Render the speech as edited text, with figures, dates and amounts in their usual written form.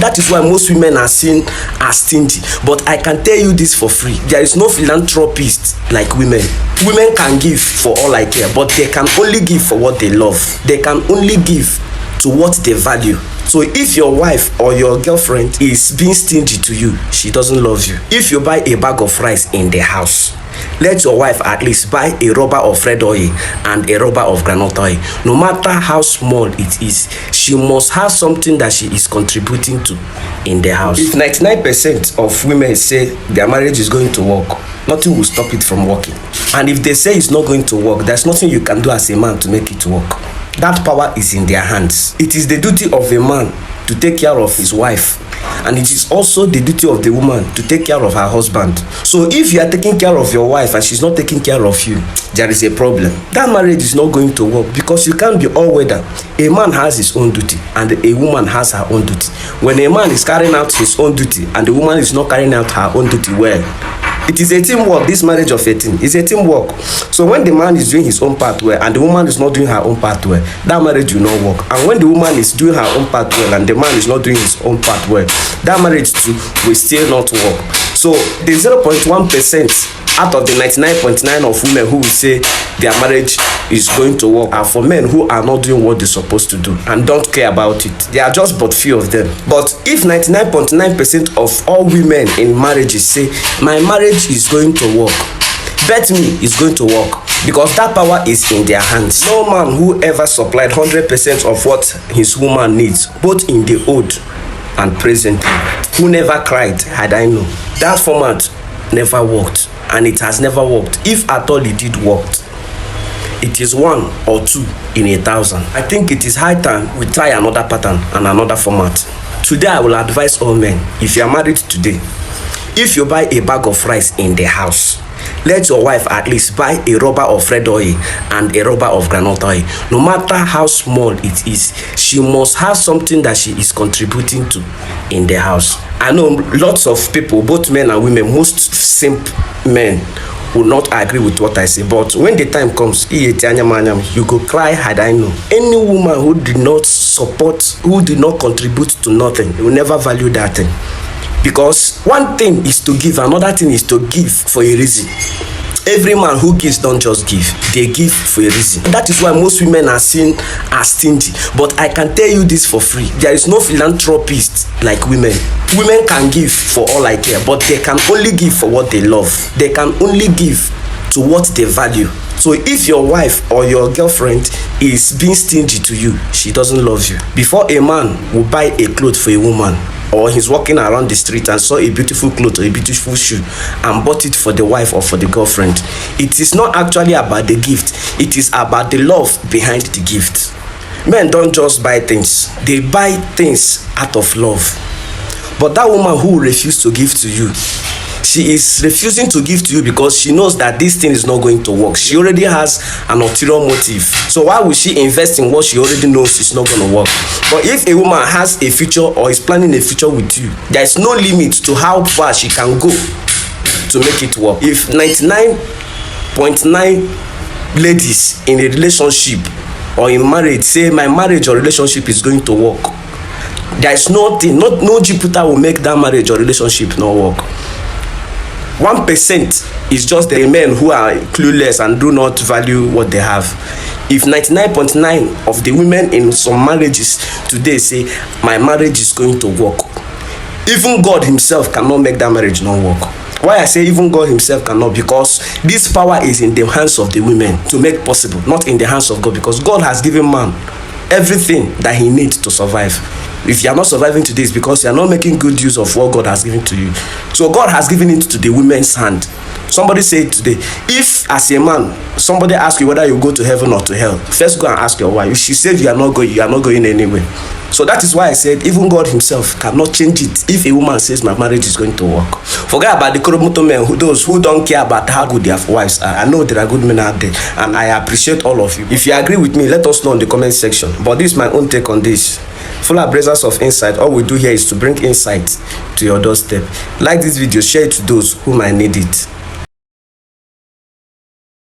that is why most women are seen as stingy. But I can tell you this for free: there is no philanthropist like women. Women can give for all I care, but they can only give for what they love. They can only give to what they value. So if your wife or your girlfriend is being stingy to you, she doesn't love you. If you buy a bag of rice in the house, let your wife at least buy a rubber of red oil and a rubber of groundnut oil. No matter how small it is, she must have something that she is contributing to in the house. If 99% of women say their marriage is going to work, nothing will stop it from working. And if they say it's not going to work, there's nothing you can do as a man to make it work. That power is in their hands. It is the duty of a man to take care of his wife, and it is also the duty of the woman to take care of her husband. So if you are taking care of your wife and she's not taking care of you, there is a problem. That marriage is not going to work, because you can't be all weather. A man has his own duty and a woman has her own duty. When a man is carrying out his own duty and the woman is not carrying out her own duty well, it is a teamwork. This marriage of 18 is a teamwork. So when the man is doing his own part well and the woman is not doing her own part well, that marriage will not work. And when the woman is doing her own part well and the man is not doing his own part well, that marriage too will still not work. So the 0.1% out of the 99.9% of women who will say their marriage is going to work are for men who are not doing what they're supposed to do and don't care about it. There are just but few of them. But if 99.9% of all women in marriages say my marriage is going to work, bet me it's going to work, because that power is in their hands. No man who ever supplied 100% of what his woman needs, both in the old and presently, who never cried had I known. That format never worked, and it has never worked. If at all it did work, it is 1 or 2 in 1,000. I think it is high time we try another pattern and another format. Today I will advise all men: if you are married today, if you buy a bag of rice in the house, let your wife at least buy a rubber of red oil and a rubber of groundnut oil. No matter how small it is, she must have something that she is contributing to in the house. I know lots of people, both men and women, most simp men will not agree with what I say, but when the time comes, you go cry had I known. Any woman who did not support, who did not contribute to nothing, will never value that thing. Because one thing is to give, another thing is to give for a reason. Every man who gives don't just give, they give for a reason. That is why most women are seen as stingy. But I can tell you this for free: there is no philanthropist like women. Women can give for all I care, but they can only give for what they love. They can only give to what they value. So if your wife or your girlfriend is being stingy to you, she doesn't love you. Before a man will buy a cloth for a woman, or he's walking around the street and saw a beautiful cloth or a beautiful shoe and bought it for the wife or for the girlfriend, it is not actually about the gift. It is about the love behind the gift. Men don't just buy things. They buy things out of love. But that woman who refused to give to you, she is refusing to give to you because she knows that this thing is not going to work. She already has an ulterior motive. So why would she invest in what she already knows is not going to work? But if a woman has a future or is planning a future with you, there is no limit to how far she can go to make it work. If 99.9 ladies in a relationship or in marriage say my marriage or relationship is going to work, there is nothing, no Jupiter will make that marriage or relationship not work. 1% is just the men who are clueless and do not value what they have. If 99.9 of the women in some marriages today say my marriage is going to work, even God himself cannot make that marriage not work. Why I say even God himself cannot? Because this power is in the hands of the women to make possible, not in the hands of God, because God has given man everything that he needs to survive. If you are not surviving today, it's because you are not making good use of what God has given to you. So God has given it to the women's hand. Somebody said today, if as a man, somebody asks you whether you go to heaven or to hell, first go and ask your wife. If she said you are not going anywhere. So that is why I said even God himself cannot change it if a woman says my marriage is going to work. Forget about the Koromoto men, those who don't care about how good their wives are. I know there are good men out there, and I appreciate all of you. If you agree with me, let us know in the comment section. But this is my own take on this. Full abrazers of insight. All we do here is to bring insight to your doorstep. Like this video, share it to those who might need it.